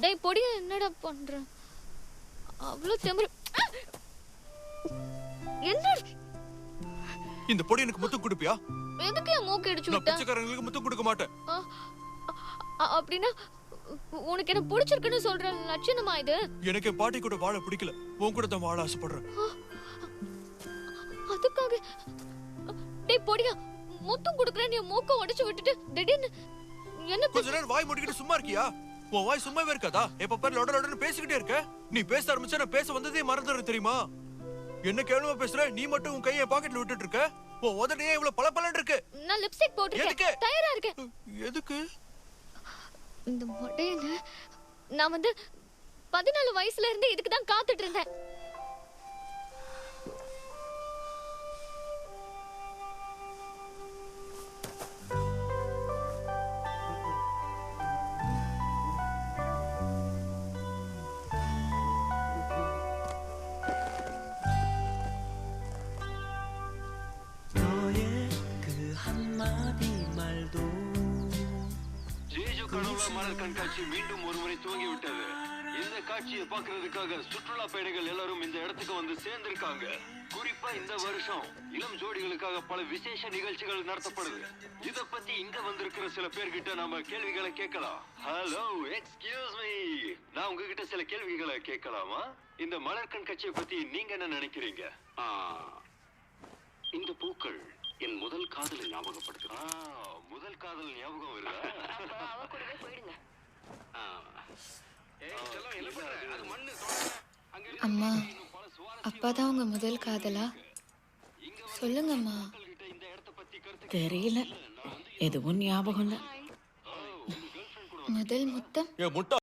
டேய் பொடியா என்னடா பண்ற? அவ்வளோ திமிரு. என்ன இந்த பொடி எனக்கு முத்தம் கொடுப்பியா? எதுக்கு என் மூக்கு இடிச்சு நான் விட்ட? பிச்சைக்காரங்களுக்கு முத்தம் கொடுக்க மாட்டேன். அப்படின்னா உனக்கு என்ன பிடிச்சிருக்குன்னு சொல்ற லட்சணமா இது? எனக்கு என் பாட்டி கூட வாழ பிடிக்கல. உன் கூட தான் வாழ ஆசைப்படுறேன். அதுக்காக டேய் பொடியா முத்தம் கொடுக்குறேன் நீ மூக்க உடைச்சு விட்டுட்டு திடீர்னு என்ன கொஞ்ச நேரம் வாய் மூடிக்கிட்டு சும்மா இருக்கியா? உன் வாய் சும்மாவே இருக்காதா? எப்ப பாரு லொட லொடன்னு பேசிக்கிட்டே இருக்க. நீ பேச ஆரம்பிச்சா நான் பேச வந்ததே மறந்துடுறேன் தெரியுமா? என்ன கேவலமா பேசுற? நீ மட்டும் உன் கையை பாக்கெட்ல விட்டுட்டு இருக்க. உன் உதடே இவ்வளவு பளபளன்னு இருக்கு. நான் லிப்ஸ்டிக் போட்டுருக்கேன். தயாரா இருக்கேன். எதுக்கு? இந்த மொட்டையில நான் 14 வயசுல இருந்து இதுக்கு தான் காத்துட்டு இருந்தேன். மலர் கண்காட்சி மீண்டும் ஒருமுறை துவங்கிவிட்டது. இந்த காட்சியை பார்க்கிறதுக்காக சுற்றுலா பயணிகள் எல்லாரும் இந்த இடத்துக்கு வந்து சேர்ந்திருக்காங்க. குறிப்பா இந்த வருஷம் இளம் ஜோடிகளுக்காக பல விசேஷ நிகழ்ச்சிகள் நடத்தப்படுது. இத பத்தி இங்க வந்திருக்கிற சில பேர்கிட்ட நாம கேள்விகளை கேட்கலாம். ஹலோ, எக்ஸ்கியூஸ் மீ, நான் உங்ககிட்ட சில கேள்விகளை கேட்கலாமா? இந்த மலர் கண்காட்சியை பத்தி நீங்க என்ன நினைக்கிறீங்க? இந்த பூக்கள் என் முதல் காதலை ஞாபகப்படுத்து. முதல் காதல் ஞாபகம் வருதா? அவ கூடவே போயிடுங்க. அம்மா, அப்பாதான் உங்க முதல் காதலா? சொல்லுங்கம்மா. தெரியல, எதுவும் ஞாபகம் இல்ல. முதல் முத்தம்? ஏ முட்டா